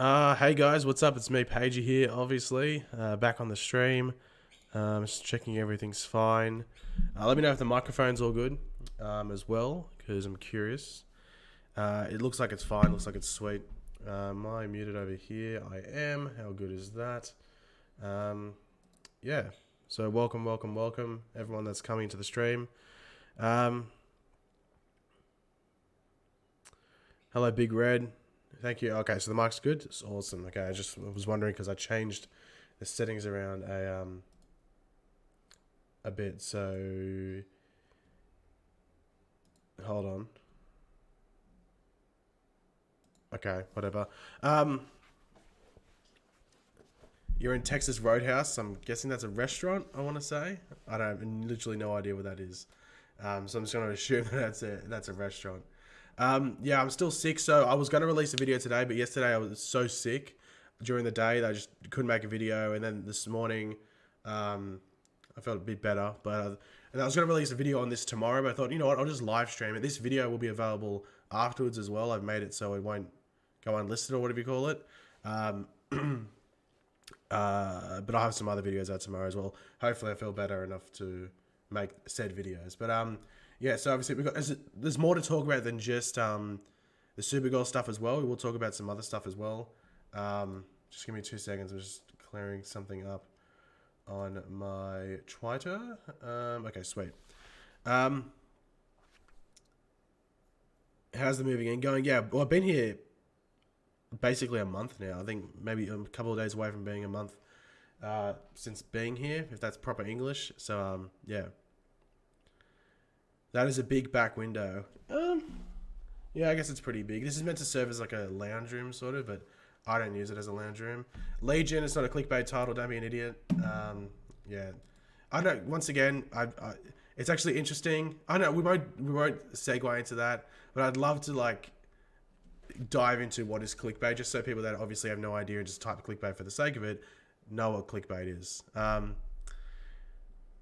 Hey guys, what's up? It's me, Pagey here, obviously. Back on the stream. Just checking everything's fine. Let me know if the microphone's all good as well, because I'm curious. It looks like it's fine, looks like it's sweet. Am I muted over here? I am. How good is that? Yeah. So welcome, everyone that's coming to the stream. Hello, Big Red. Thank you. Okay, so the mic's good. It's awesome. Okay, I just was wondering because I changed the settings around a bit. So hold on. Okay, whatever. You're in Texas Roadhouse. I'm guessing that's a restaurant. I want to say. I don't have literally no idea what that is. So I'm just going to assume that that's a restaurant. Yeah, I'm still sick, so I was going to release a video today, but yesterday I was so sick during the day that I just couldn't make a video, and then this morning I felt a bit better, but and I was going to release a video on this tomorrow, but I thought, you know what, I'll just live stream it. This video will be available afterwards as well. I've made it so it won't go unlisted or whatever you call it. But I'll have some other videos out tomorrow as well. Hopefully I feel better enough to make said videos. But yeah, so obviously there's more to talk about than just the Supergirl stuff as well. We will talk about some other stuff as well. Just give me 2 seconds. I'm just clearing something up on my Twitter. Okay, sweet. How's the movie going? Yeah, well, I've been here basically a month now. I think maybe a couple of days away from being a month since being here, if that's proper English. So yeah. That is a big back window. Yeah, I guess it's pretty big. This is meant to serve as like a lounge room, sort of, but I don't use it as a lounge room. Legion, it's not a clickbait title. Don't be an idiot. Yeah, I don't. Once again, it's actually interesting. I know we won't segue into that, but I'd love to like dive into what is clickbait, just so people that obviously have no idea and just type clickbait for the sake of it know what clickbait is.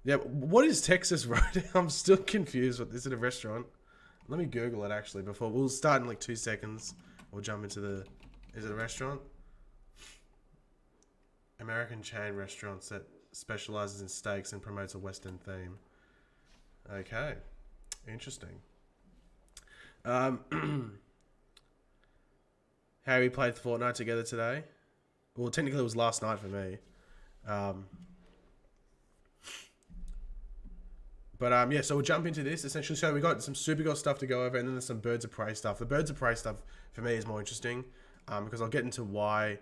Yeah, what is Texas Road? I'm still confused. Is it a restaurant? Let me Google it actually before. We'll start in like 2 seconds. We'll jump into the... Is it a restaurant? American chain restaurants that specializes in steaks and promotes a Western theme. Okay. Interesting. How we played Fortnite together today? Well, technically it was last night for me. But yeah, so we'll jump into this essentially. So we got some Supergirl stuff to go over, and then there's some Birds of Prey stuff. The Birds of Prey stuff for me is more interesting because I'll get into why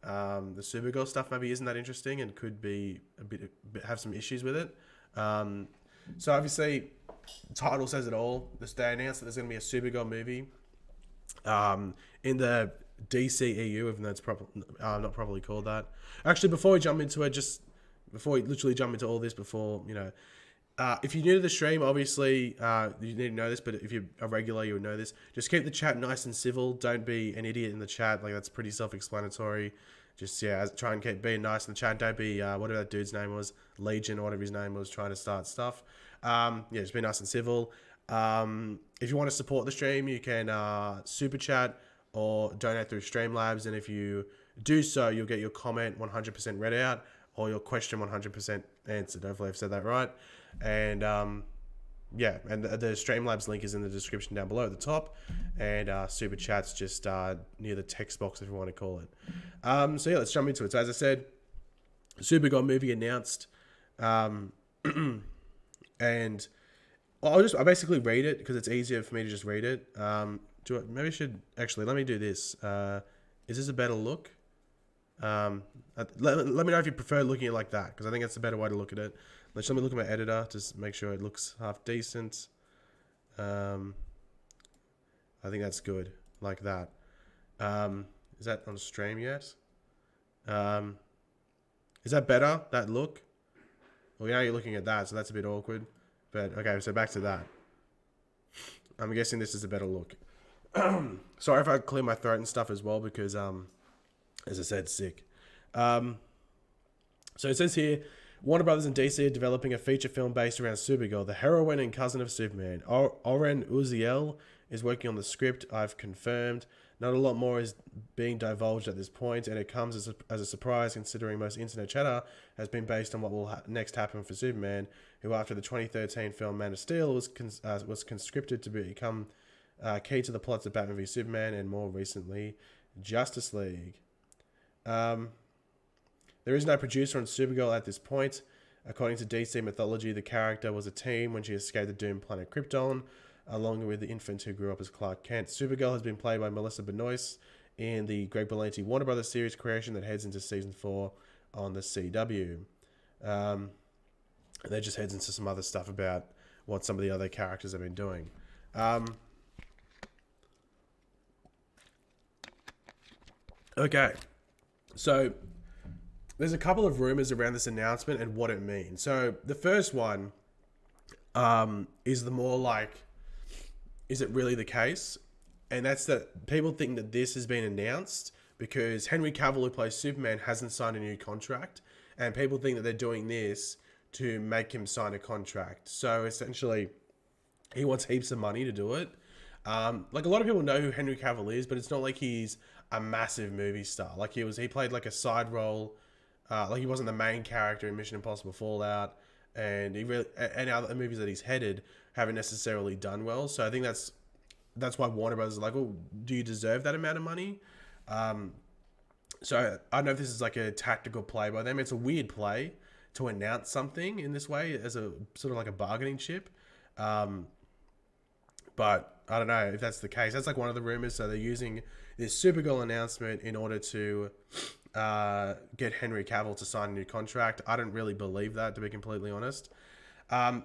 the Supergirl stuff maybe isn't that interesting and could be have some issues with it. So obviously, the title says it all. They announced that there's going to be a Supergirl movie in the DCEU, even though it's not properly called that. Actually, before we jump into it, before we literally jump into all this, if you're new to the stream, obviously, you need to know this, but if you're a regular, you'll know this. Just keep the chat nice and civil. Don't be an idiot in the chat. Like, that's pretty self-explanatory. Just, yeah, try and keep being nice in the chat. Don't be, whatever that dude's name was, Legion or whatever his name was, trying to start stuff. Yeah, just be nice and civil. If you want to support the stream, you can super chat or donate through Streamlabs. And if you do so, you'll get your comment 100% read out or your question 100% answered. Hopefully I've said that right. And yeah, and the Streamlabs link is in the description down below at the top, and Super Chat's just near the text box if you want to call it. So yeah, let's jump into it. So as I said, Supergirl movie announced, and I'll basically read it because it's easier for me to just read it. Maybe I should actually let me do this. Is this a better look? Let me know if you prefer looking at it like that, because I think that's a better way to look at it. Let me look at my editor to make sure it looks half decent. I think that's good, like that. Is that on stream yet? Is that better, that look? Well, now you're looking at that, so that's a bit awkward. But okay, so back to that. I'm guessing this is a better look. Sorry if I clear my throat and stuff as well, because as I said, sick. So it says here, Warner Brothers and DC are developing a feature film based around Supergirl, the heroine and cousin of Superman. Oren Uziel is working on the script, I've confirmed. Not a lot more is being divulged at this point, and it comes as a surprise considering most internet chatter has been based on what will next happen for Superman, who after the 2013 film Man of Steel was conscripted to become key to the plots of Batman v Superman and more recently Justice League. There is no producer on Supergirl at this point. According to DC mythology, the character was a teen when she escaped the doomed planet Krypton, along with the infant who grew up as Clark Kent. Supergirl has been played by Melissa Benoist in the Greg Berlanti Warner Brothers series creation that heads into season 4 on the CW. And that just heads into some other stuff about what some of the other characters have been doing. Okay, so there's a couple of rumors around this announcement and what it means. So the first one is the more like, is it really the case? And that's that people think that this has been announced because Henry Cavill, who plays Superman, hasn't signed a new contract. And people think that they're doing this to make him sign a contract. So essentially, he wants heaps of money to do it. Like a lot of people know who Henry Cavill is, but it's not like he's a massive movie star. Like he played like a side role. Like he wasn't the main character in Mission Impossible Fallout. And and other movies that he's headed haven't necessarily done well. So I think that's why Warner Brothers are like, well, do you deserve that amount of money? So I don't know if this is like a tactical play by them. It's a weird play to announce something in this way as a sort of like a bargaining chip. But I don't know if that's the case. That's like one of the rumors. So they're using this Supergirl announcement in order to get Henry Cavill to sign a new contract. I don't really believe that, to be completely honest. Now,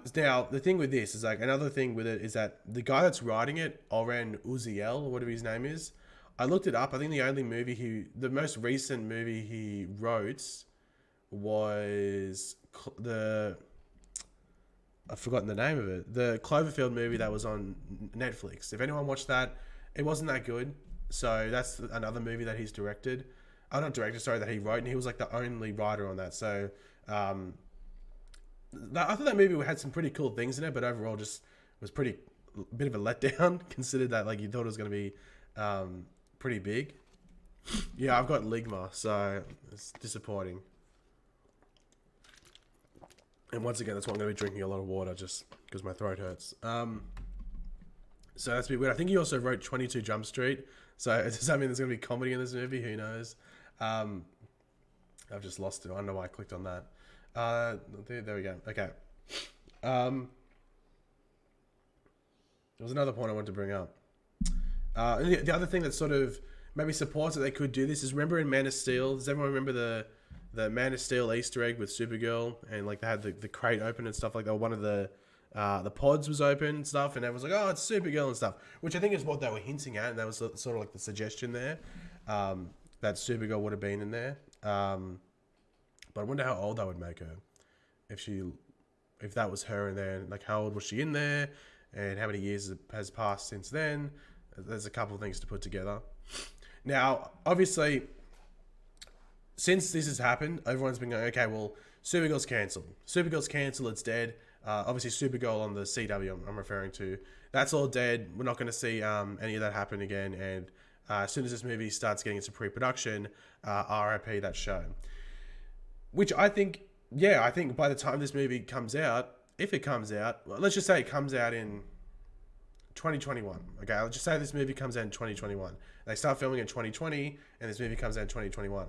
the thing with this is like another thing with it is that the guy that's writing it, Oren Uziel, or whatever his name is, I looked it up. I think the most recent movie he wrote was I've forgotten the name of it. The Cloverfield movie that was on Netflix. If anyone watched that, it wasn't that good. So that's another movie that he's directed. Not directed, sorry, that he wrote, and he was like the only writer on that. So I thought that movie had some pretty cool things in it, but overall just was a bit of a letdown, considered that like you thought it was going to be pretty big. Yeah, I've got Ligma, so it's disappointing. And once again, that's why I'm going to be drinking a lot of water, just because my throat hurts. So that's a bit weird. I think he also wrote 22 Jump Street. So does that mean there's going to be comedy in this movie? Who knows? I've just lost it. I don't know why I clicked on that. There we go. Okay. There was another point I wanted to bring up. And the other thing that sort of maybe supports that they could do this is, remember in Man of Steel, does everyone remember the Man of Steel Easter egg with Supergirl, and like they had the crate open and stuff like that? One of the pods was open and stuff, and everyone's like, oh, it's Supergirl and stuff, which I think is what they were hinting at, and that was sort of like the suggestion there, that Supergirl would have been in there. But I wonder how old that would make her if that was her in there. Like, how old was she in there, and how many years has passed since then? There's a couple of things to put together. Now, obviously, since this has happened, everyone's been going, okay, well, Supergirl's cancelled. It's dead. Obviously, Supergirl on the CW I'm referring to, that's all dead. We're not going to see any of that happen again. And as soon as this movie starts getting into pre-production, R.I.P. that show. Which I think by the time this movie comes out, if it comes out, well, let's just say it comes out in 2021. Okay, I'll just say this movie comes out in 2021. They start filming in 2020, and this movie comes out in 2021.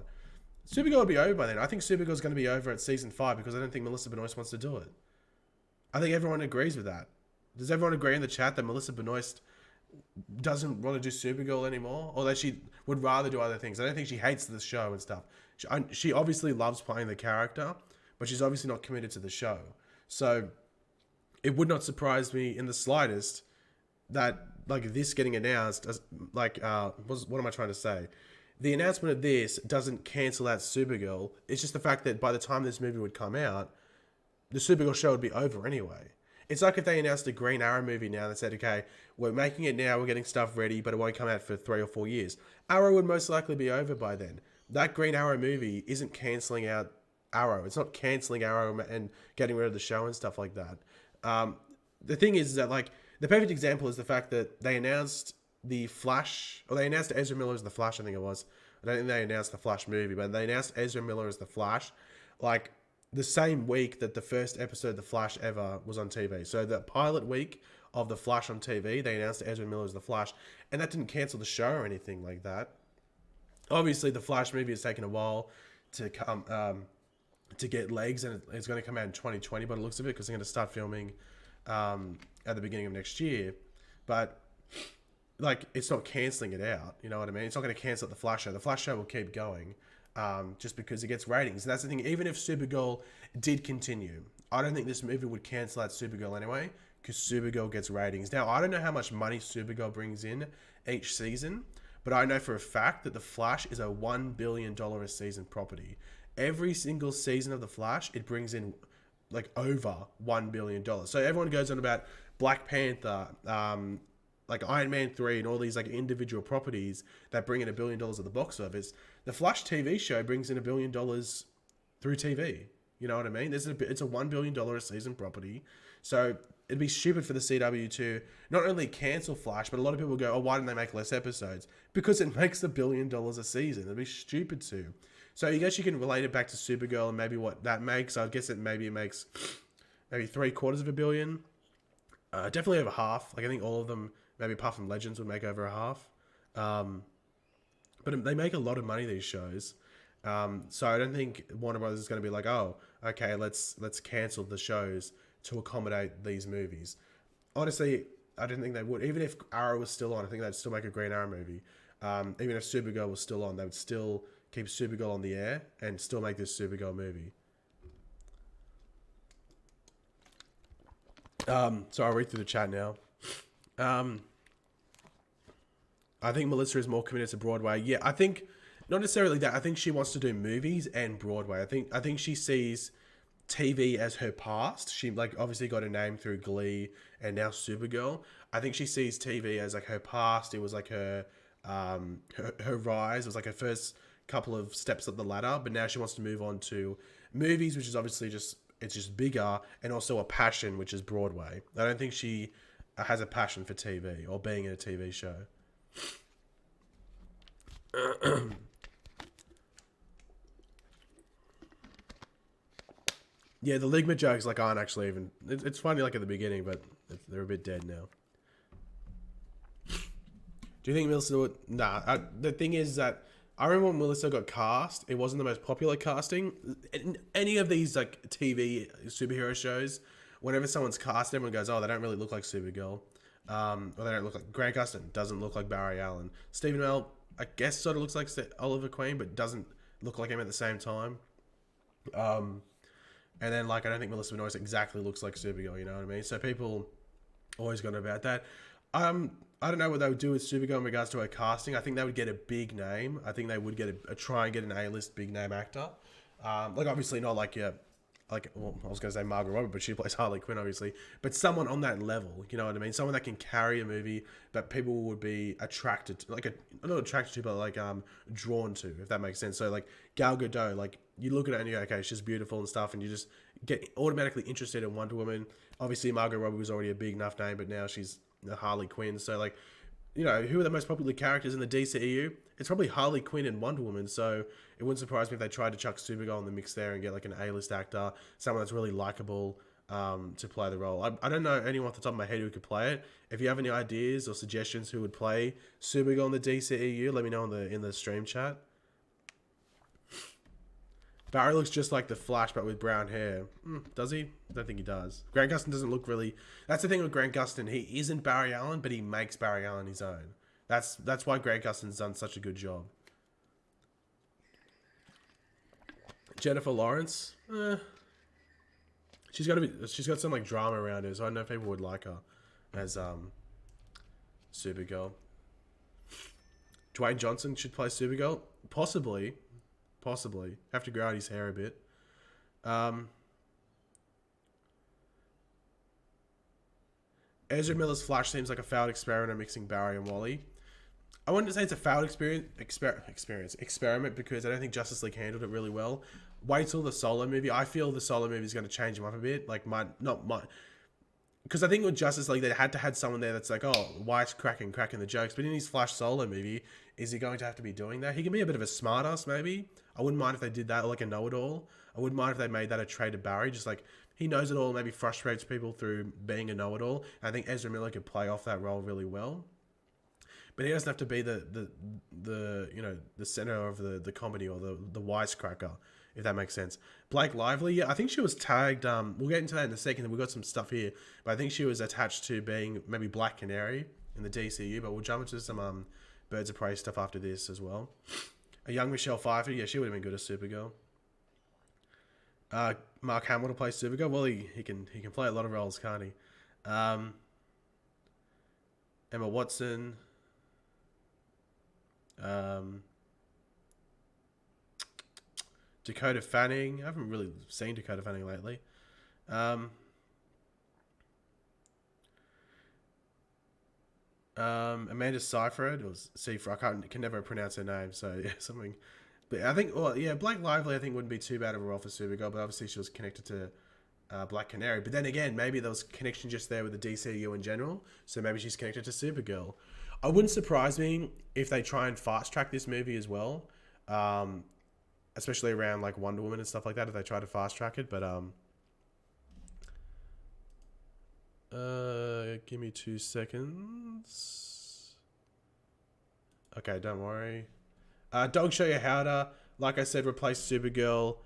Supergirl will be over by then. I think Supergirl's going to be over at season 5 because I don't think Melissa Benoist wants to do it. I think everyone agrees with that. Does everyone agree in the chat that Melissa Benoist doesn't want to do Supergirl anymore, or that she would rather do other things? I don't think she hates the show and stuff. She obviously loves playing the character, but she's obviously not committed to the show. So it would not surprise me in the slightest that like this getting announced as like what am I trying to say? The announcement of this doesn't cancel out Supergirl. It's just the fact that by the time this movie would come out, the Supergirl show would be over anyway. It's like if they announced a Green Arrow movie now and said, okay, we're making it now, we're getting stuff ready, but it won't come out for 3 or 4 years. Arrow would most likely be over by then. That Green Arrow movie isn't cancelling out Arrow. It's not cancelling Arrow and getting rid of the show and stuff like that. The thing is that, like, the perfect example is the fact that they announced the Flash, or they announced Ezra Miller as the Flash, I think it was. I don't think they announced the Flash movie, but they announced Ezra Miller as the Flash, like the same week that the first episode of the Flash ever was on TV. So the pilot week of the Flash on TV, they announced Ezra Miller as the Flash, and that didn't cancel the show or anything like that. Obviously, the Flash movie has taken a while to come to get legs, and it's going to come out in 2020 by the looks of it, because they're going to start filming at the beginning of next year. But like, it's not cancelling it out, you know what I mean? It's not going to cancel the Flash show. The Flash show will keep going, just because it gets ratings. And that's the thing. Even if Supergirl did continue, I don't think this movie would cancel out Supergirl anyway, because Supergirl gets ratings. Now, I don't know how much money Supergirl brings in each season, but I know for a fact that The Flash is a $1 billion a season property. Every single season of The Flash, it brings in like over $1 billion. So everyone goes on about Black Panther, like Iron Man 3 and all these like individual properties that bring in $1 billion at the box office. The Flash TV show brings in $1 billion through TV. You know what I mean? It's a $1 billion a season property. So it'd be stupid for the CW to not only cancel Flash, but a lot of people go, oh, why didn't they make less episodes? Because it makes $1 billion a season. It'd be stupid to. So I guess you can relate it back to Supergirl and maybe what that makes. I guess it makes maybe $750 million. Definitely over half. Like I think all of them, maybe apart from Legends, would make over a half. But they make a lot of money, these shows. So I don't think Warner Brothers is going to be like, oh, okay, let's cancel the shows to accommodate these movies. Honestly, I didn't think they would. Even if Arrow was still on, I think they'd still make a Green Arrow movie. Even if Supergirl was still on, they would still keep Supergirl on the air and still make this Supergirl movie. So I'll read through the chat now. I think Melissa is more committed to Broadway. Yeah, I think not necessarily that. I think she wants to do movies and Broadway. I think she sees TV as her past. She like obviously got a name through Glee and now Supergirl. I think she sees TV as like her past. It was like her rise. It was like her first couple of steps up the ladder, but now she wants to move on to movies, which is obviously just bigger, and also a passion, which is Broadway. I don't think she has a passion for TV or being in a TV show. Yeah, the Ligma jokes like aren't actually even. It's funny like at the beginning, but they're a bit dead now. Do you think Melissa would? Nah. The thing is that I remember when Melissa got cast, it wasn't the most popular casting. In any of these like TV superhero shows, whenever someone's cast, everyone goes, "Oh, they don't really look like Supergirl," or they don't look like Grant Gustin doesn't look like Barry Allen. Stephen Amell, I guess, sort of looks like Oliver Queen, but doesn't look like him at the same time. And then like I don't think Melissa Benoist exactly looks like Supergirl. You know what I mean? So people always gone about that. I don't know what they would do with Supergirl in regards to her casting. I think they would get a big name. I think they would get try and get an A-list big name actor. Like obviously not like well, I was going to say Margot Robbie, but she plays Harley Quinn obviously. But someone on that level, you know what I mean? Someone that can carry a movie that people would be attracted to, not attracted to, but like drawn to, if that makes sense. So like Gal Gadot, like you look at her and you go, okay, she's beautiful and stuff, and you just get automatically interested in Wonder Woman. Obviously Margot Robbie was already a big enough name, but now she's Harley Quinn. So like, you know, who are the most popular characters in the DCEU? It's probably Harley Quinn and Wonder Woman. So it wouldn't surprise me if they tried to chuck Supergirl in the mix there and get like an A-list actor, someone that's really likable to play the role. I don't know anyone off the top of my head who could play it. If you have any ideas or suggestions who would play Supergirl in the DCEU, let me know in the stream chat. Barry looks just like the Flash, but with brown hair. Does he? I don't think he does. Grant Gustin doesn't look really... That's the thing with Grant Gustin. He isn't Barry Allen, but he makes Barry Allen his own. That's why Grant Gustin's done such a good job. Jennifer Lawrence? She's got some like drama around her, so I know people would like her as Supergirl. Dwayne Johnson should play Supergirl? Possibly. Have to grow out his hair a bit. Ezra Miller's Flash seems like a failed experiment of mixing Barry and Wally. I wouldn't say it's a failed experiment because I don't think Justice League handled it really well. Wait till the Solo movie. I feel the Solo movie is going to change him up a bit. Like because I think with Justice League, they had to had someone there that's like, oh, cracking the jokes. But in his Flash solo movie, is he going to have to be doing that? He can be a bit of a smartass, maybe. I wouldn't mind if they did that, or like a know-it-all. I wouldn't mind if they made that a trait of Barry, just like he knows it all, maybe frustrates people through being a know-it-all. I think Ezra Miller could play off that role really well. But he doesn't have to be the center of the comedy or the wisecracker, if that makes sense. Blake Lively, yeah, I think she was tagged. We'll get into that in a second. We've got some stuff here, but I think she was attached to being maybe Black Canary in the DCU. But we'll jump into some Birds of Prey stuff after this as well. A young Michelle Pfeiffer, yeah, she would have been good as Supergirl. Mark Hamill to play Supergirl. Well, he can play a lot of roles, can't he? Emma Watson. Dakota Fanning. I haven't really seen Dakota Fanning lately. Amanda Seyfried or Seyfried. I can never pronounce her name, so yeah, something. But I think, well, yeah, Blake Lively I think wouldn't be too bad of a role for Supergirl, but obviously she was connected to Black Canary. But then again, maybe there was connection just there with the DCU in general, so maybe she's connected to Supergirl. I wouldn't surprise me if they try and fast track this movie as well, especially around like Wonder Woman and stuff like that. If they try to fast track it, but give me 2 seconds. Okay, don't worry. Dog Show Your Howder, like I said, replace Supergirl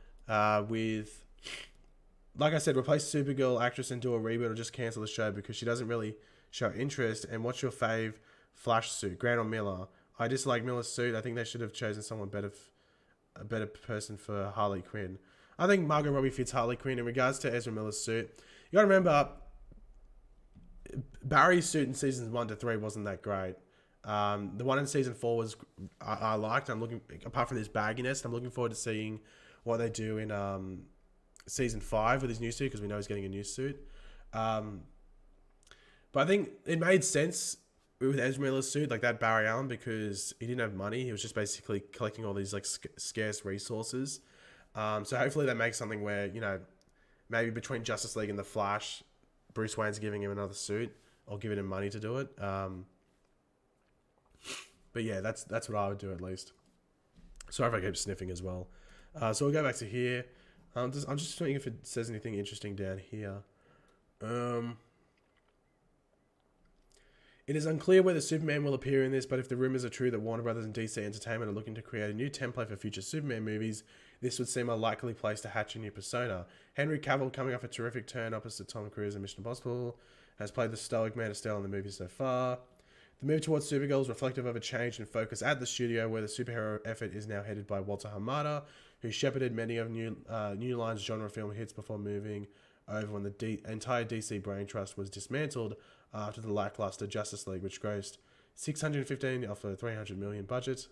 with. Like I said, replace Supergirl actress and do a reboot or just cancel the show because she doesn't really show interest. And what's your fave Flash suit, Grant or Miller? I dislike Miller's suit. I think they should have chosen someone better, a better person for Harley Quinn. I think Margot Robbie fits Harley Quinn. In regards to Ezra Miller's suit, you got to remember Barry's suit in seasons 1 to 3 wasn't that great. The one in season 4 was I liked. I'm looking, apart from this bagginess, I'm looking forward to seeing what they do in season 5 with his new suit because we know he's getting a new suit. But I think it made sense with Ezra Miller's suit, like that Barry Allen, because he didn't have money. He was just basically collecting all these like scarce resources. So hopefully they make something where, you know, maybe between Justice League and the Flash, Bruce Wayne's giving him another suit or giving him money to do it. But yeah, that's what I would do at least. Sorry if I keep sniffing as well. So we'll go back to here. I'm just thinking if it says anything interesting down here. It is unclear whether Superman will appear in this, but if the rumors are true that Warner Brothers and DC Entertainment are looking to create a new template for future Superman movies, this would seem a likely place to hatch a new persona. Henry Cavill, coming off a terrific turn opposite Tom Cruise in Mission Impossible, has played the stoic Man of Steel in the movie so far. The move towards Supergirl is reflective of a change in focus at the studio, where the superhero effort is now headed by Walter Hamada, who shepherded many of New Line's genre film hits before moving over when the entire DC brain trust was dismantled after the lackluster Justice League, which grossed $615 off a $300 million budget.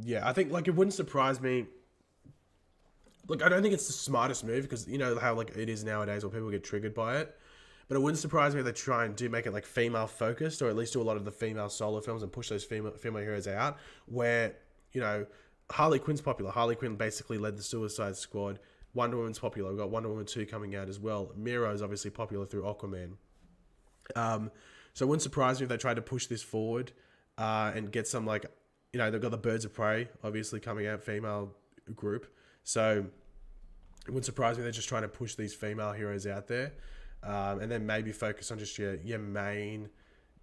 Yeah, I think like it wouldn't surprise me. Look, I don't think it's the smartest move because you know how like it is nowadays where people get triggered by it. But it wouldn't surprise me if they try and do make it like female focused, or at least do a lot of the female solo films and push those female heroes out. Where, you know, Harley Quinn's popular. Harley Quinn basically led the Suicide Squad. Wonder Woman's popular. We've got Wonder Woman 2 coming out as well. Miro is obviously popular through Aquaman. So it wouldn't surprise me if they tried to push this forward and get some like, you know, they've got the Birds of Prey obviously coming out, female group. So it wouldn't surprise me if they're just trying to push these female heroes out there. And then maybe focus on just your main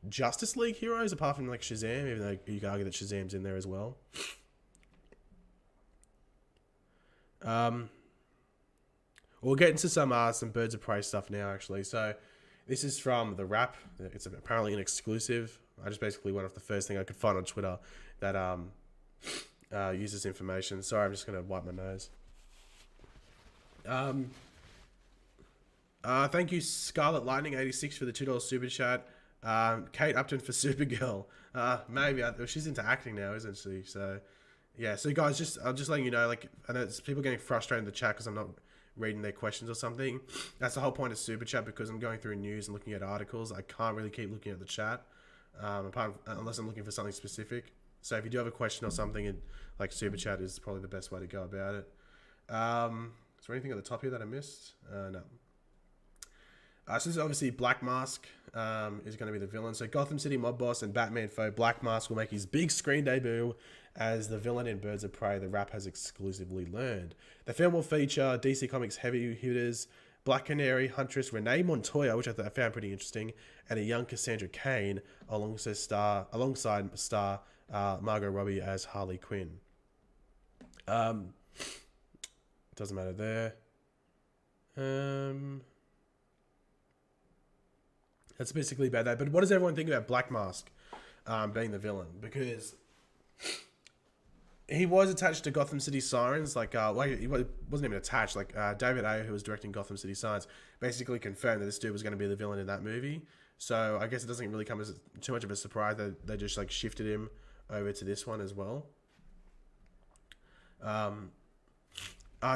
Justice League heroes, apart from like Shazam, even though you can argue that Shazam's in there as well. We'll get into some Birds of Prey stuff now, actually. So this is from the R.I.P. It's apparently an exclusive. I just basically went off the first thing I could find on Twitter that uses information. Sorry, I'm just going to wipe my nose. Thank you, Scarlet Lightning 86 for the $2 super chat. Kate Upton for Supergirl. Maybe she's into acting now, isn't she? So yeah. So guys, I'm just letting you know. Like, I know it's people getting frustrated in the chat because I'm not reading their questions or something. That's the whole point of super chat, because I'm going through news and looking at articles. I can't really keep looking at the chat, unless I'm looking for something specific. So if you do have a question or something, like super chat is probably the best way to go about it. Is there anything at the top here that I missed? No. So this is obviously Black Mask is going to be the villain. So Gotham City mob boss and Batman foe Black Mask will make his big screen debut as the villain in Birds of Prey, the Rap has exclusively learned. The film will feature DC Comics heavy hitters Black Canary, Huntress Renee Montoya, which I found pretty interesting, and a young Cassandra Cain alongside star Margot Robbie as Harley Quinn. Doesn't matter there. That's basically about that. But what does everyone think about Black Mask being the villain? Because he was attached to Gotham City Sirens. He wasn't even attached. David Ayer, who was directing Gotham City Sirens, basically confirmed that this dude was going to be the villain in that movie. So I guess it doesn't really come as too much of a surprise that they just shifted him over to this one as well.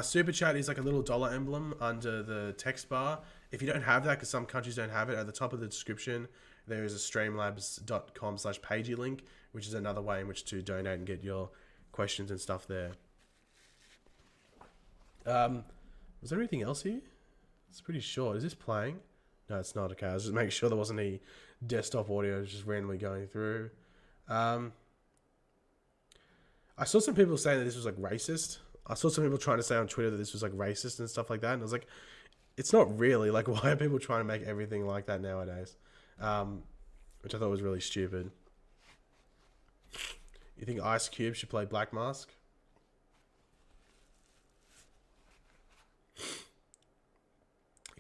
Super Chat is a little dollar emblem under the text bar. If you don't have that, because some countries don't have it, at the top of the description, there is a streamlabs.com/Pagey link, which is another way in which to donate and get your questions and stuff there. Was there anything else here? It's pretty short. Is this playing? No, it's not. Okay, I was just making sure there wasn't any desktop audio just randomly going through. I saw some people saying that this was racist. I saw some people trying to say on Twitter that this was racist and stuff like that, and I was like, it's not really. Why are people trying to make everything like that nowadays? Which I thought was really stupid. You think Ice Cube should play Black Mask?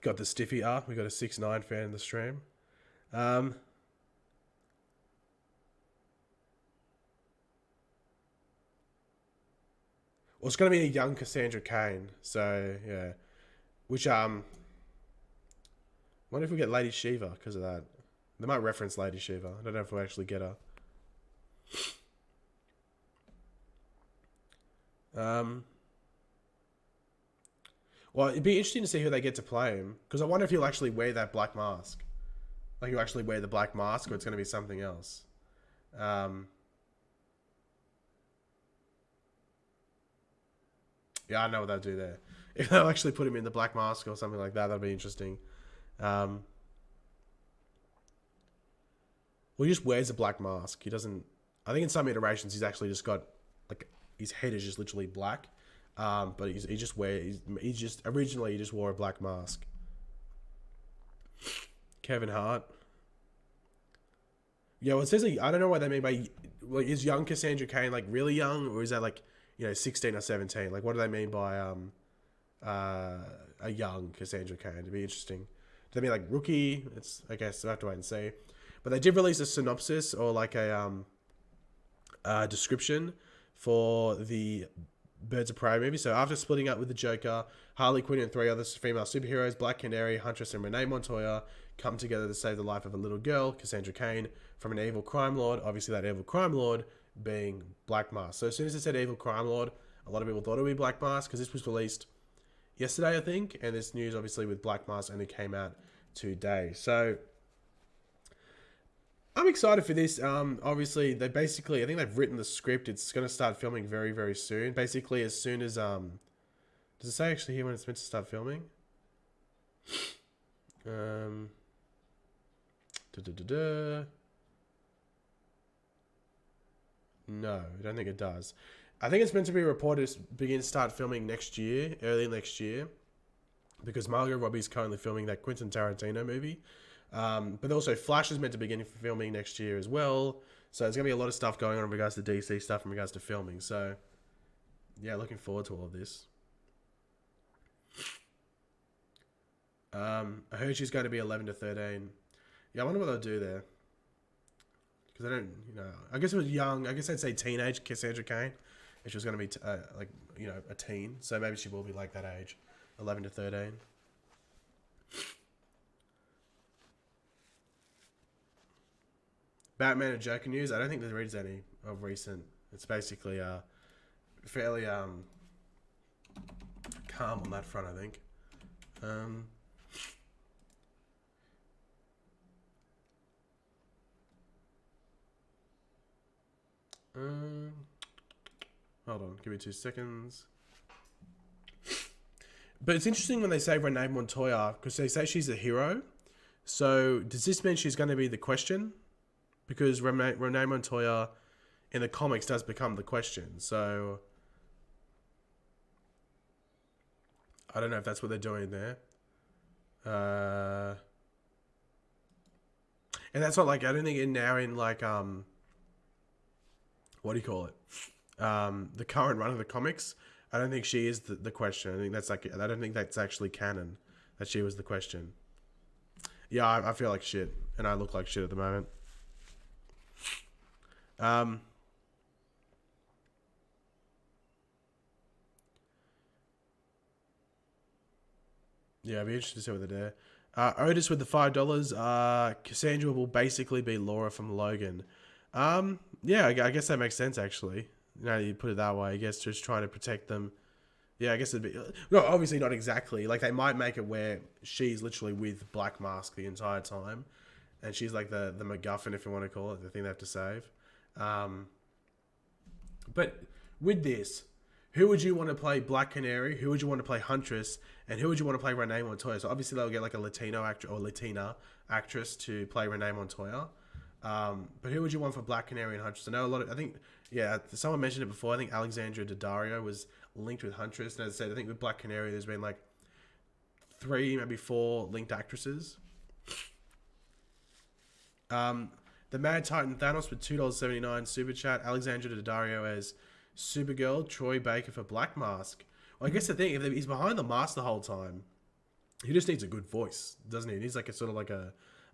Got the Stiffy R. We got a 6ix9ine fan in the stream. Well, it's going to be a young Cassandra Cain. So, yeah. Which, wonder if we get Lady Shiva because of that. They might reference Lady Shiva. I don't know if we'll actually get her. Well, it'd be interesting to see who they get to play him. Because I wonder if he'll actually wear that black mask. He'll actually wear the black mask or it's going to be something else. Yeah, I know what they'll do there. If they'll actually put him in the black mask or something like that, that'd be interesting. Well, he just wears a black mask. He doesn't... I think in some iterations, he's actually just got... his head is just literally black. But originally, he just wore a black mask. Kevin Hart. Yeah, well, it says... I don't know what they mean by... is young Cassandra Cain, really young? Or is that, 16 or 17? What do they mean by a young Cassandra Cain? It'd be interesting. Do they mean rookie? I guess we'll have to wait and see. But they did release a synopsis or a description for the Birds of Prey movie. So after splitting up with the Joker, Harley Quinn and 3 other female superheroes, Black Canary, Huntress, and Renee Montoya, come together to save the life of a little girl, Cassandra Cain, from an evil crime lord. Obviously, that evil crime lord being Black Mask. So as soon as it said evil crime lord, a lot of people thought it would be Black Mask because this was released yesterday, I think, and this news obviously with Black Mask only came out today. So I'm excited for this. Obviously, I think they've written the script. It's going to start filming very, very soon. Basically, as soon as does it say actually here when it's meant to start filming? No, I don't think it does. I think it's meant to be reported to start filming next year, early next year, because Margot Robbie is currently filming that Quentin Tarantino movie. But also Flash is meant to begin filming next year as well. So there's going to be a lot of stuff going on in regards to DC stuff, in regards to filming. So, yeah, looking forward to all of this. I heard she's going to be 11 to 13. Yeah, I wonder what they'll do there. Because I don't, I guess it was young. I guess I'd say teenage Cassandra Cain. If she was going to be, a teen. So maybe she will be that age, 11 to 13. Batman and Joker news. I don't think there is any of recent. It's basically fairly calm on that front, I think. Hold on, give me 2 seconds. But it's interesting when they say Renee Montoya because they say she's a hero. So does this mean she's going to be the Question? Because Renee Montoya in the comics does become the Question. So I don't know if that's what they're doing there. And that's not like, I don't think in like what do you call it? The current run of the comics, I don't think she is the Question. I don't think that's actually canon that she was the Question. Yeah, I feel like shit, and I look like shit at the moment. Yeah, I'd be interested to see what they're there. Otis with the $5. Cassandra will basically be Laura from Logan. Yeah, I guess that makes sense actually. Now you put it that way, I guess just trying to protect them. Yeah, I guess it'd be no, obviously not exactly. Like they might make it where she's literally with Black Mask the entire time, and she's like the MacGuffin, if you want to call it, the thing they have to save. But with this, who would you want to play Black Canary? Who would you want to play Huntress? And who would you want to play Renee Montoya? So obviously they'll get like a Latino actor or Latina actress to play Renee Montoya. But who would you want for Black Canary and Huntress? I know I think, yeah, someone mentioned it before. I think Alexandra Daddario was linked with Huntress. And as I said, I think with Black Canary, there's been like 3, maybe 4 linked actresses. The Mad Titan Thanos with $2.79 super chat. Alexandra Daddario as Supergirl. Troy Baker for Black Mask. Well, I guess the thing, if he's behind the mask the whole time, he just needs a good voice, doesn't he? He needs like a sort of like a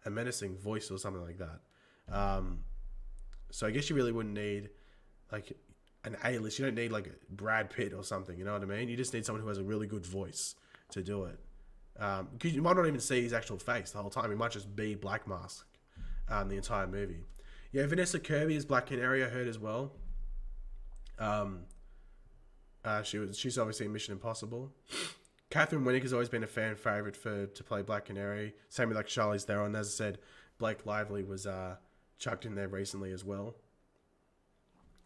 menacing voice or something like that. So I guess you really wouldn't need like an A-list. You don't need like Brad Pitt or something. You know what I mean? You just need someone who has a really good voice to do it. Because you might not even see his actual face the whole time. He might just be Black Mask the entire movie. Yeah, Vanessa Kirby is Black Canary, I heard as well. She's obviously in Mission Impossible. Catherine Winnick has always been a fan favorite to play Black Canary. Same with like Charlize Theron. As I said, Blake Lively was chucked in there recently as well.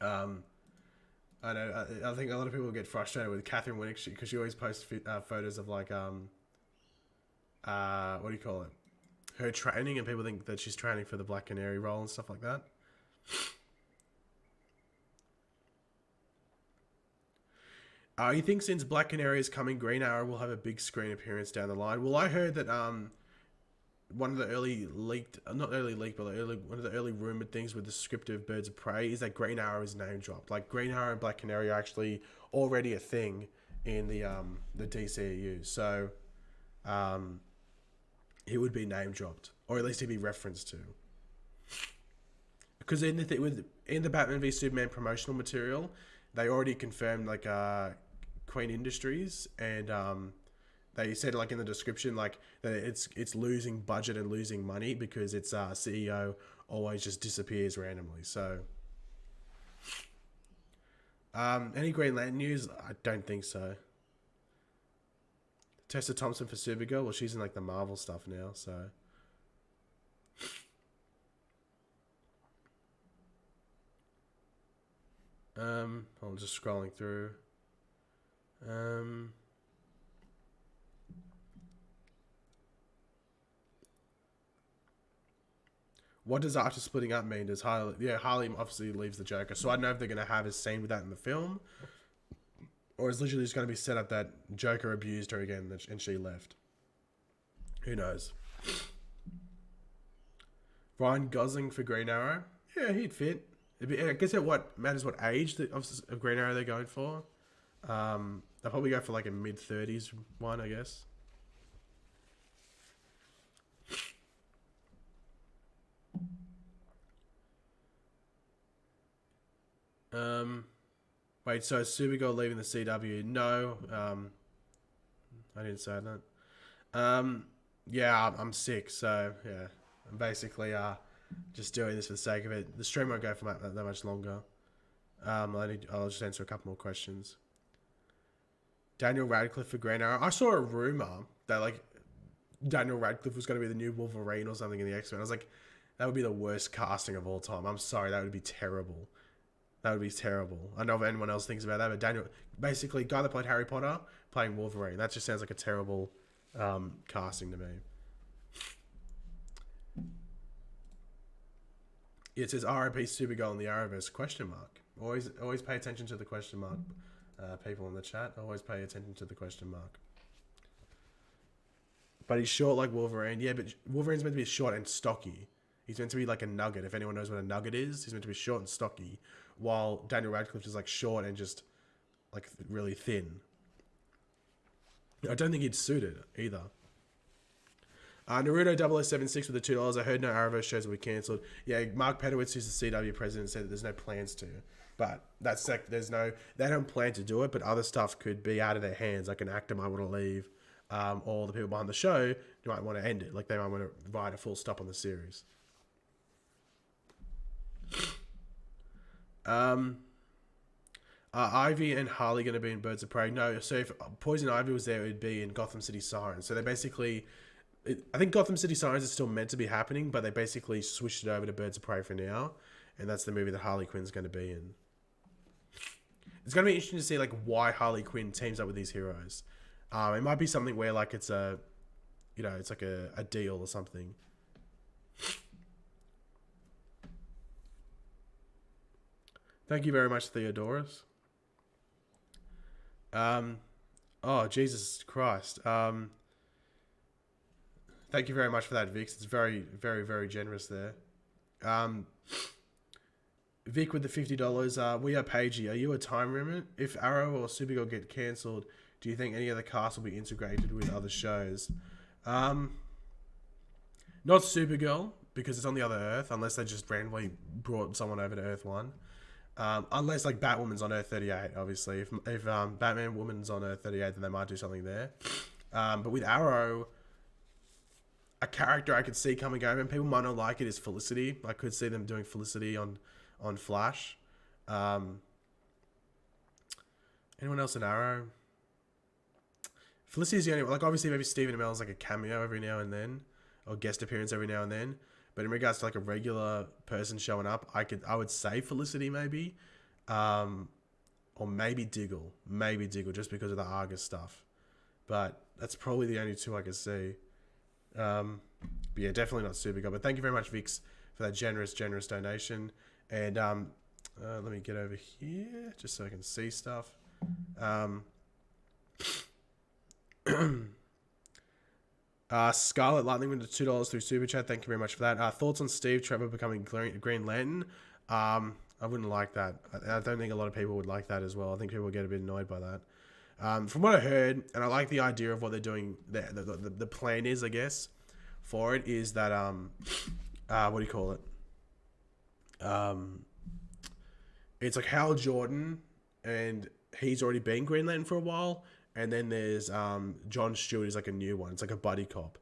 I know. I think a lot of people get frustrated with Catherine Winnick because she always posts photos of like what do you call it? Her training, and people think that she's training for the Black Canary role and stuff like that. You think since Black Canary is coming, Green Arrow will have a big screen appearance down the line? Well, I heard that one of the early leaked, not early leaked, but one of the early rumored things with the script of Birds of Prey is that Green Arrow is name dropped. Like Green Arrow and Black Canary are actually already a thing in the DCEU. So, he would be name dropped, or at least he'd be referenced to. Because in the Batman v Superman promotional material, they already confirmed like Queen Industries, and they said like in the description like that it's losing budget and losing money because its CEO always just disappears randomly. So, any Green Lantern news? I don't think so. Tessa Thompson for Supergirl. Well, she's in like the Marvel stuff now, so. I'm just scrolling through. What does after splitting up mean? Does Harley? Yeah, Harley obviously leaves the Joker, so I don't know if they're gonna have a scene with that in the film, or it's literally just gonna be set up that Joker abused her again and she left. Who knows? Ryan Gosling for Green Arrow. Yeah, he'd fit. I guess what matters what age of Green Arrow they're going for. They'll probably go for like a mid-30s one, I guess. Wait, so Supergirl leaving the CW? No, I didn't say that. Yeah, I'm sick, so yeah, I'm basically just doing this for the sake of it. The stream won't go for that much longer. I'll just answer a couple more questions. Daniel Radcliffe for Green Arrow. I saw a rumor that like Daniel Radcliffe was going to be the new Wolverine or something in the X-Men. I was like, that would be the worst casting of all time. I'm sorry, that would be terrible. That would be terrible. I don't know if anyone else thinks about that, but Daniel, basically, guy that played Harry Potter, playing Wolverine. That just sounds like a terrible casting to me. It says R.I.P. Supergirl in the Arrowverse, question mark. Always pay attention to the question mark. People in the chat, always pay attention to the question mark. But he's short like Wolverine. Yeah, but Wolverine's meant to be short and stocky. He's meant to be like a nugget. If anyone knows what a nugget is, he's meant to be short and stocky. While Daniel Radcliffe is like short and just like really thin. I don't think he'd suit it either. Naruto 0076 with the $2. I heard no Arrowverse shows will be cancelled. Yeah, Mark Pedowitz, who's the CW president, said that there's no plans to. But that's like, they don't plan to do it, but other stuff could be out of their hands. Like an actor might want to leave, or the people behind the show might want to end it. Like they might want to write a full stop on the series. Ivy and Harley going to be in Birds of Prey? No, so if Poison Ivy was there, it would be in Gotham City Sirens. So they basically... I think Gotham City Sirens is still meant to be happening, but they basically switched it over to Birds of Prey for now. And that's the movie that Harley Quinn's going to be in. It's going to be interesting to see like why Harley Quinn teams up with these heroes. It might be something where like it's it's like a deal or something. Thank you very much, Theodorus. Oh, Jesus Christ. Thank you very much for that, Vix. It's very, very, very generous there. Vic with the $50. We are Pagey. Are you a time limit? If Arrow or Supergirl get cancelled, do you think any of the cast will be integrated with other shows? Not Supergirl, because it's on the other Earth, unless they just randomly brought someone over to Earth 1. Unless like Batwoman's on Earth 38, obviously. If Batman Woman's on Earth 38, then they might do something there. But with Arrow, a character I could see coming over, and people might not like it, is Felicity. I could see them doing Felicity on Flash. Anyone else in Arrow? Felicity's the only one. Like obviously maybe Stephen Amell's like a cameo every now and then, or guest appearance every now and then. But in regards to like a regular person showing up, I would say Felicity maybe, or maybe Diggle, just because of the Argus stuff. But that's probably the only two I could see. But yeah, definitely not Supergirl. But thank you very much, Vix, for that generous donation. And let me get over here just so I can see stuff. Scarlet Lightning with the $2 through Super Chat. Thank you very much for that. Thoughts on Steve Trevor becoming Green Lantern? I wouldn't like that. I don't think a lot of people would like that as well. I think people would get a bit annoyed by that. From what I heard, and I like the idea of what they're doing, the plan is, I guess, for it is that, what do you call it? It's like Hal Jordan, and he's already been Green Lantern for a while, and then there's John Stewart is like a new one. It's like a buddy cop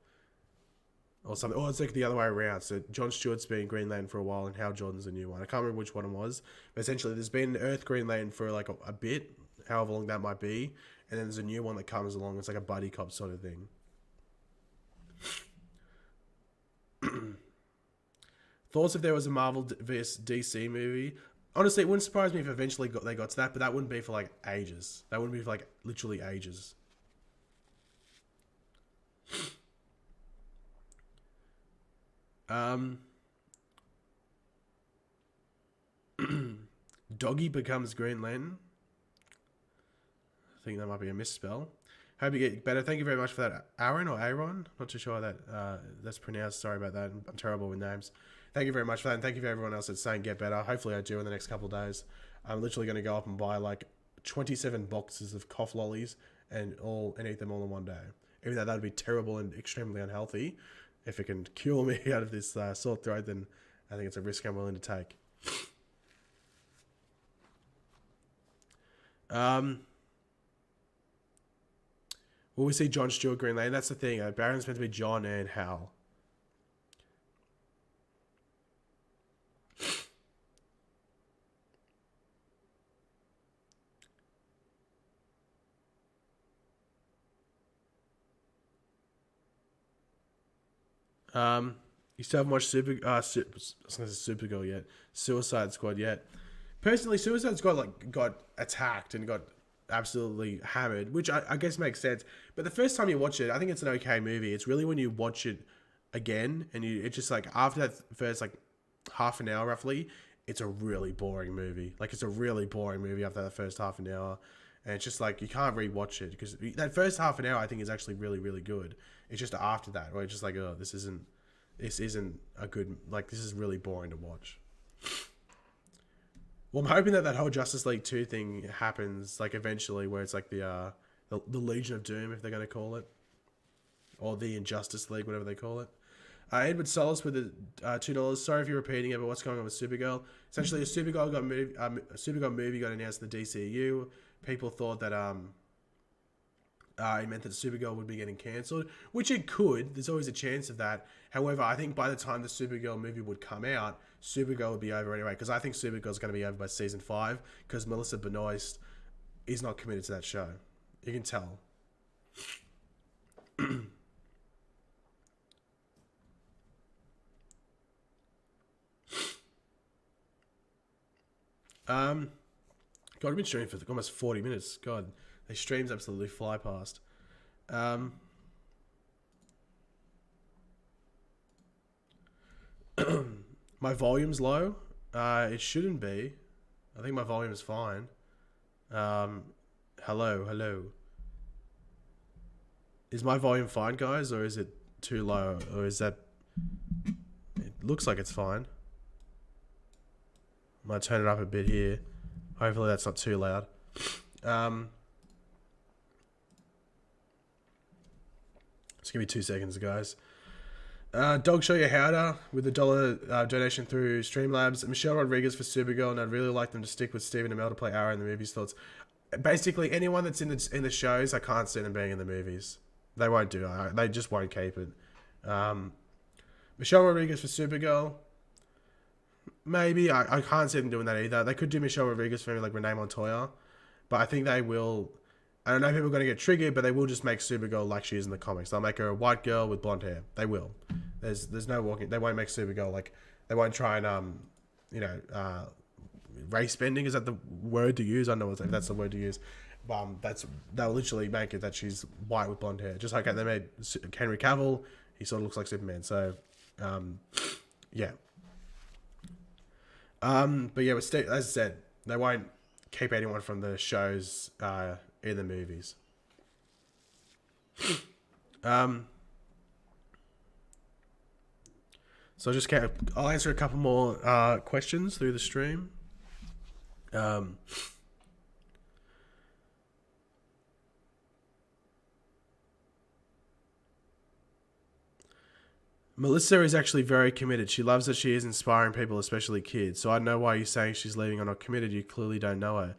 or something. Or it's like the other way around. So John Stewart's been Green Lantern for a while, and Hal Jordan's a new one. I can't remember which one it was. But essentially, there's been an Earth Green Lantern for like a bit, however long that might be, and then there's a new one that comes along. It's like a buddy cop sort of thing. Thoughts if there was a Marvel vs DC movie? Honestly, it wouldn't surprise me if eventually they got to that, but that wouldn't be for like ages. That wouldn't be for like literally ages. Doggy becomes Green Lantern. I think that might be a misspell. Hope you get better. Thank you very much for that, Aaron or Aaron. Not too sure how that's pronounced. Sorry about that. I'm terrible with names. Thank you very much for that, and thank you for everyone else that's saying get better. Hopefully I do in the next couple of days. I'm literally going to go up and buy like 27 boxes of cough lollies and eat them all in one day. Even though that would be terrible and extremely unhealthy, if it can cure me out of this sore throat, then I think it's a risk I'm willing to take. Will we see John Stewart Green Lantern? That's the thing. Baron's meant to be John and Hal. You still haven't watched Supergirl yet. Suicide Squad yet. Personally, Suicide Squad got attacked and got absolutely hammered, which I guess makes sense. But the first time you watch it, I think it's an okay movie. It's really when you watch it again and it's just like after that first like half an hour roughly, it's a really boring movie. Like it's a really boring movie after that first half an hour. And it's just like you can't rewatch it because that first half an hour I think is actually really, really good. It's just after that where it's just like, oh, this isn't a good, like this is really boring to watch. Well, I'm hoping that whole Justice League 2 thing happens like eventually where it's like the Legion of Doom, if they're going to call it, or the Injustice League, whatever they call it. Edward Solis with the $2. Sorry if you're repeating it, but what's going on with Supergirl? Essentially, a Supergirl movie got announced in the DCEU. People thought that it meant that Supergirl would be getting cancelled, which it could. There's always a chance of that. However, I think by the time the Supergirl movie would come out, Supergirl would be over anyway, because I think Supergirl's going to be over by season 5, because Melissa Benoist is not committed to that show. You can tell. God, I've been streaming for almost 40 minutes. God, these streams absolutely fly past. My volume's low. It shouldn't be. I think my volume is fine. Hello. Is my volume fine, guys, or is it too low? Or is that... It looks like it's fine. Might turn it up a bit here. Hopefully that's not too loud. Just give me 2 seconds, guys. Dog Show Your Howder with a $1 donation through Streamlabs. Michelle Rodriguez for Supergirl, and I'd really like them to stick with Stephen Amell to play Arrow in the movies. Thoughts? Basically, anyone that's in the shows, I can't see them being in the movies. They won't do it. They just won't keep it. Michelle Rodriguez for Supergirl. Maybe. I can't see them doing that either. They could do Michelle Rodriguez for maybe like Renee Montoya. But I think they will... I don't know if people are going to get triggered, but they will just make Supergirl like she is in the comics. They'll make her a white girl with blonde hair. They will. There's no walking... They won't make Supergirl like... They won't try and, race bending. Is that the word to use? I don't know if that's the word to use. They'll literally make it that she's white with blonde hair. Just like they made Henry Cavill. He sort of looks like Superman. So, yeah. But yeah, as I said, they won't keep anyone from the shows in the movies. So I'll answer a couple more questions through the stream. Melissa is actually very committed. She loves that she is inspiring people, especially kids. So I don't know why you're saying she's leaving or not committed. You clearly don't know her.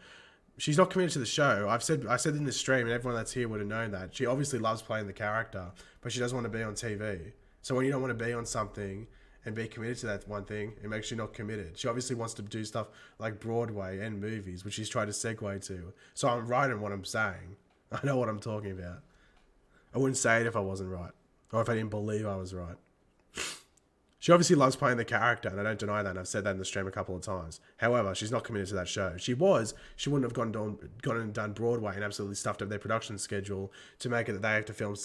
She's not committed to the show. I said in the stream, and everyone that's here would have known that. She obviously loves playing the character, but she doesn't want to be on TV. So when you don't want to be on something and be committed to that one thing, it makes you not committed. She obviously wants to do stuff like Broadway and movies, which she's trying to segue to. So I'm right in what I'm saying. I know what I'm talking about. I wouldn't say it if I wasn't right, or if I didn't believe I was right. She obviously loves playing the character, and I don't deny that, and I've said that in the stream a couple of times. However, she's not committed to that show. She wouldn't have gone and done Broadway and absolutely stuffed up their production schedule to make it that they have to film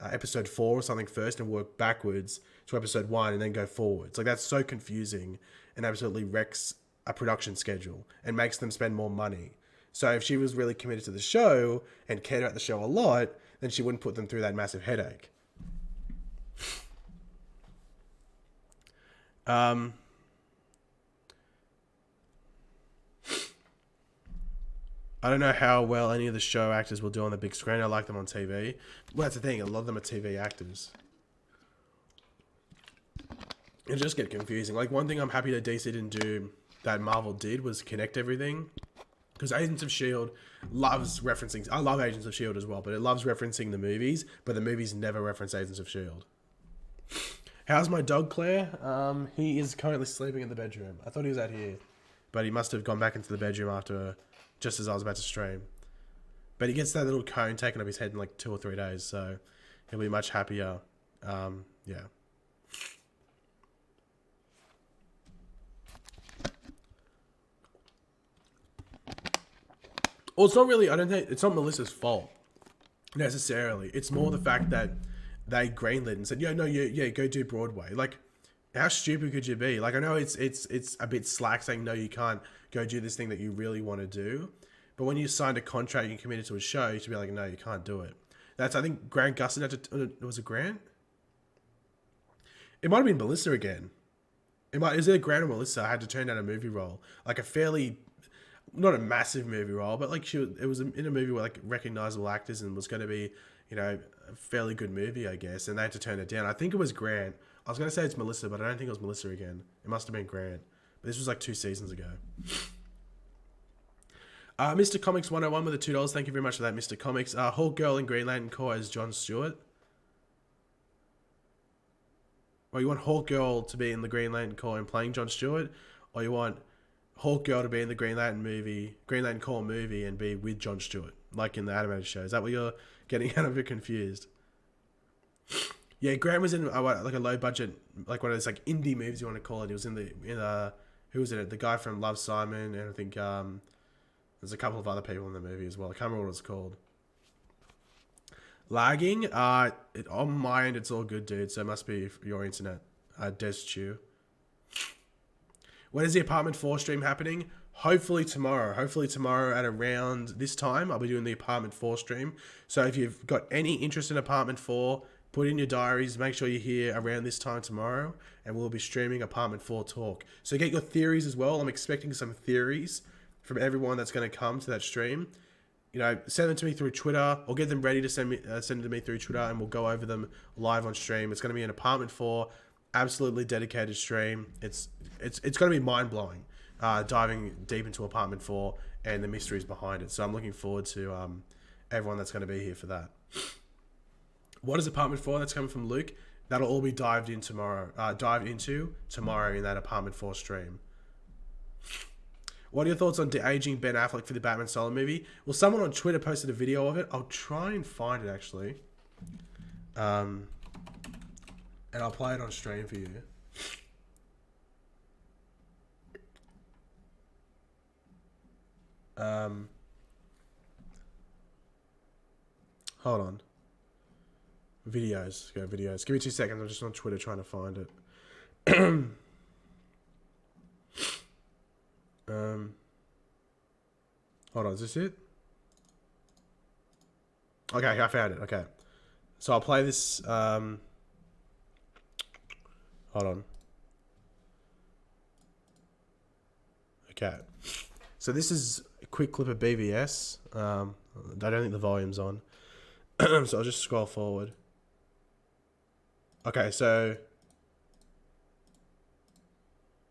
episode 4 or something first and work backwards to episode 1 and then go forwards. Like, that's so confusing and absolutely wrecks a production schedule and makes them spend more money. So if she was really committed to the show and cared about the show a lot, then she wouldn't put them through that massive headache. I don't know how well any of the show actors will do on the big screen. I like them on TV. Well, that's the thing. A lot of them are TV actors. It just get confusing. Like, one thing I'm happy that DC didn't do that Marvel did was connect everything. Because Agents of S.H.I.E.L.D. loves referencing... I love Agents of S.H.I.E.L.D. as well, but it loves referencing the movies, but the movies never reference Agents of S.H.I.E.L.D. How's my dog, Claire? He is currently sleeping in the bedroom. I thought he was out here, but he must have gone back into the bedroom after, just as I was about to stream. But he gets that little cone taken off his head in like 2 or 3 days, so he'll be much happier. Yeah. Well, it's not really. I don't think it's not Melissa's fault necessarily. It's more the fact that they greenlit and said, "Yeah, no, yeah, go do Broadway." Like, how stupid could you be? Like, I know it's a bit slack saying no, you can't go do this thing that you really want to do, but when you signed a contract, you committed to a show, you should be like, no, you can't do it. That's I think Grant Gustin had to. Was it Grant? It might have been Melissa again. Is it Grant or Melissa had to turn down a movie role, like a fairly, not a massive movie role, but like it was in a movie with like recognizable actors and was going to be, a fairly good movie, I guess, and they had to turn it down. I think it was Grant. I was going to say it's Melissa, but I don't think it was Melissa again. It must have been Grant. But this was like 2 seasons ago. Mr. Comics 101 with the $2. Thank you very much for that, Mr. Comics. Hawk Girl in Green Lantern Corps as Jon Stewart. Or you want Hawk Girl to be in the Green Lantern Corps and playing Jon Stewart? Or you want Hawk Girl to be in the Green Lantern Corps movie and be with Jon Stewart, like in the animated show? Is that what you're getting out of it confused? Yeah, Grant was in like a low budget, like one of those like indie movies you want to call it. He was in who was in it? The guy from Love, Simon, and I think there's a couple of other people in the movie as well. I can't remember what it's called. Lagging? On my end, it's all good, dude. So it must be your internet. Des Chew. When is the Apartment 4 stream happening? Hopefully tomorrow. Hopefully tomorrow at around this time, I'll be doing the Apartment 4 stream. So if you've got any interest in Apartment 4, put in your diaries. Make sure you're here around this time tomorrow. And we'll be streaming Apartment 4 talk. So get your theories as well. I'm expecting some theories from everyone that's going to come to that stream. Send them to me through Twitter, or get them ready to send them to me through Twitter, and we'll go over them live on stream. It's going to be an Apartment 4, absolutely dedicated stream. It's going to be mind blowing, diving deep into Apartment 4 and the mysteries behind it. So I'm looking forward to everyone that's going to be here for that. What is Apartment 4? That's coming from Luke. That'll all be dived into tomorrow in that Apartment 4 stream. What are your thoughts on de-aging Ben Affleck for the Batman solo movie? Well, someone on Twitter posted a video of it. I'll try and find it, actually. And I'll play it on stream for you. Hold on. Videos. Go videos. Give me 2 seconds. I'm just on Twitter trying to find it. Hold on, is this it? Okay, I found it. Okay. So I'll play this, hold on. Okay. So this is a quick clip of BVS. I don't think the volume's on. So I'll just scroll forward. Okay, so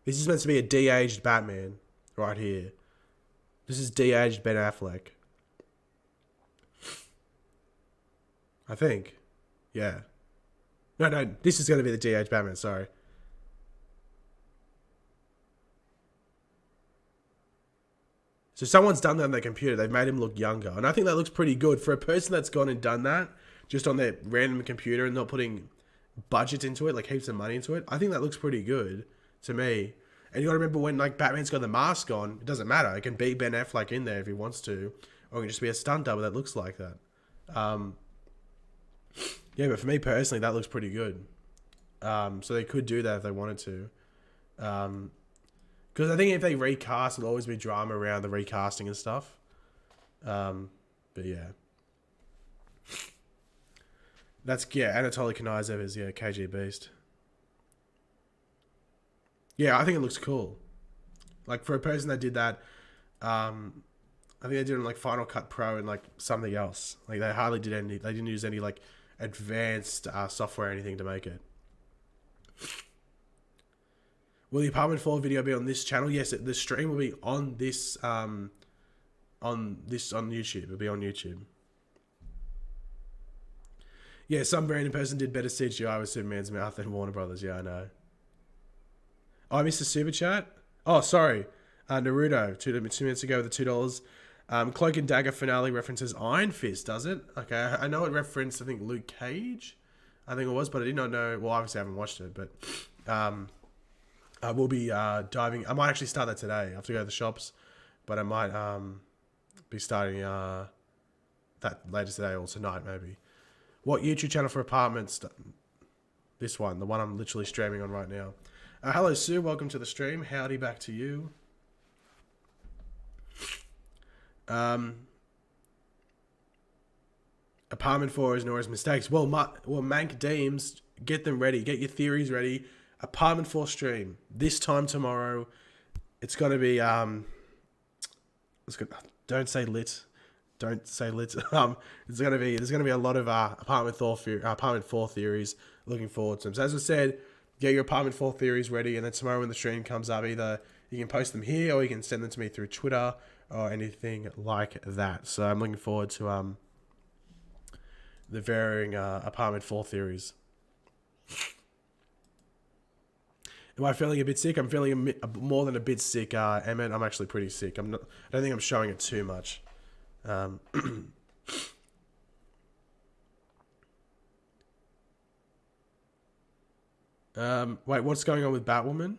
this is meant to be a de-aged Batman right here. This is de-aged Ben Affleck. I think. Yeah. No, this is going to be the de-aged Batman, sorry. So someone's done that on their computer. They've made him look younger. And I think that looks pretty good. For a person that's gone and done that, just on their random computer and not putting budget into it, like heaps of money into it, I think that looks pretty good to me. And you got to remember when like Batman's got the mask on, it doesn't matter. It can be Ben Affleck in there if he wants to, or it can just be a stunt double that looks like that. Yeah, but for me personally, that looks pretty good. So they could do that if they wanted to. Because I think if they recast, there'll always be drama around the recasting and stuff. But yeah. Anatoly Kniziev is, KG Beast. Yeah, I think it looks cool. Like, for a person that did that, I think they did it in, like, Final Cut Pro and, like, something else. Like, they hardly did any, they didn't use any, like, advanced software or anything to make it. Will the Apartment 4 video be on this channel? Yes, the stream will be on this, on YouTube. It'll be on YouTube. Yeah, some random person did better CGI with Superman's mouth than Warner Brothers. Yeah, I know. Oh, I missed a super chat. Oh, sorry. Naruto, 2 minutes ago with the $2. Cloak and Dagger finale references Iron Fist, does it? Okay, I know it referenced, I think, Luke Cage. I think it was, but I did not know. Well, obviously I haven't watched it, but I will be diving. I might actually start that today. I have to go to the shops, but I might be starting that later today or tonight maybe. What YouTube channel for apartments? This one, the one I'm literally streaming on right now. Hello Sue, welcome to the stream. Howdy back to you. Apartment 4 is Nora's mistakes. Well, Mank Deems, get them ready. Get your theories ready. Apartment 4 stream this time tomorrow. It's gonna be don't say lit. Don't say lit. There's gonna be a lot of Apartment 4 theories. Looking forward to them. So as I said, get your Apartment 4 theories ready, and then tomorrow when the stream comes up, either you can post them here or you can send them to me through Twitter or anything like that. So I'm looking forward to the varying Apartment 4 theories. Am I feeling a bit sick? I'm feeling more than a bit sick, Emmett. I'm actually pretty sick. I don't think I'm showing it too much. Wait, what's going on with Batwoman?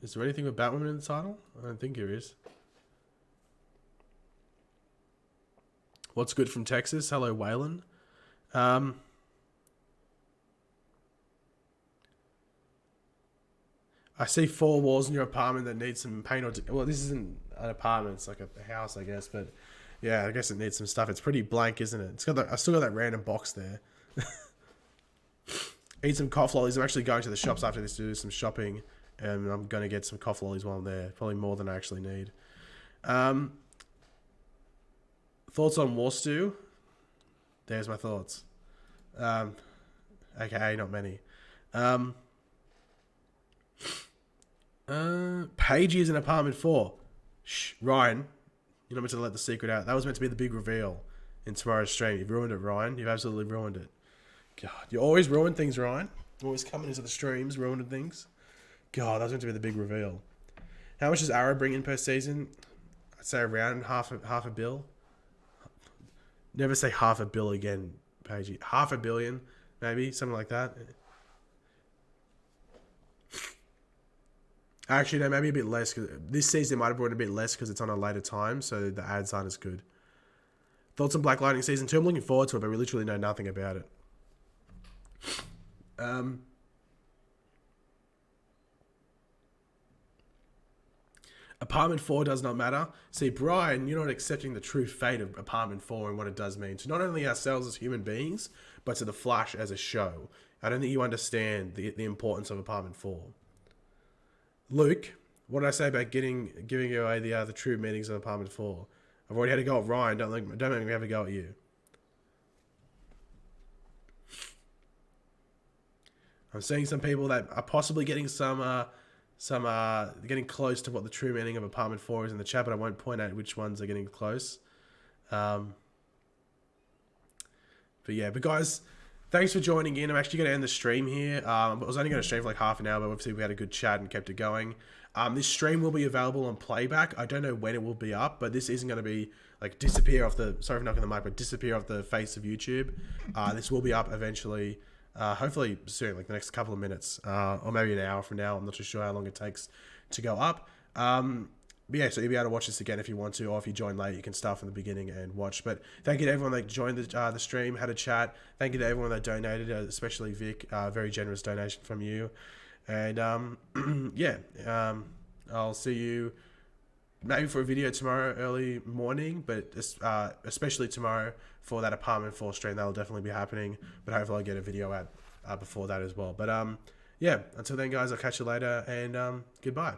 Is there anything with Batwoman in the title? I don't think there is. What's good from Texas? Hello, Waylon. I see 4 walls in your apartment that need some paint or... Well, this isn't an apartment. It's like a house, I guess. But yeah, I guess it needs some stuff. It's pretty blank, isn't it? It's got I still got that random box there. Eat some cough lollies. I'm actually going to the shops after this to do some shopping. And I'm going to get some cough lollies while I'm there. Probably more than I actually need. Thoughts on War Stew? There's my thoughts. Okay, not many. Pagey is in Apartment 4. Shh, Ryan. You're not meant to let the secret out. That was meant to be the big reveal in tomorrow's stream. You've ruined it, Ryan. You've absolutely ruined it. God, you always ruin things, Ryan. Always coming into the streams, ruining things. God, that was meant to be the big reveal. How much does Arrow bring in per season? I'd say around half a bill. Never say half a bill again, Pagey. $500 million, maybe, something like that. Actually, no, maybe a bit less. Cause this season might have brought a bit less because it's on a later time, so the ads aren't as good. Thoughts on Black Lightning Season 2? I'm looking forward to it, but we literally know nothing about it. Apartment 4 does not matter. See, Brian, you're not accepting the true fate of Apartment 4 and what it does mean to not only ourselves as human beings, but to The Flash as a show. I don't think you understand the importance of Apartment 4. Luke, what did I say about giving you away the true meanings of Apartment 4? I've already had a go at Ryan. Don't make me have a go at you. I'm seeing some people that are possibly getting getting close to what the true meaning of Apartment 4 is in the chat, but I won't point out which ones are getting close. But guys, thanks for joining in. I'm actually going to end the stream here. I was only going to stream for like half an hour, but obviously we had a good chat and kept it going. This stream will be available on playback. I don't know when it will be up, but this isn't going to be like disappear off the, sorry for knocking the mic, but disappear off the face of YouTube. This will be up eventually, hopefully soon, like the next couple of minutes, or maybe an hour from now. I'm not too sure how long it takes to go up. But yeah, so you'll be able to watch this again if you want to, or if you join late, you can start from the beginning and watch. But thank you to everyone that joined the stream, had a chat. Thank you to everyone that donated, especially Vic. Very generous donation from you. And I'll see you maybe for a video tomorrow early morning, but especially tomorrow for that Apartment 4 stream. That'll definitely be happening. But hopefully I'll get a video out before that as well. But until then, guys, I'll catch you later, and goodbye.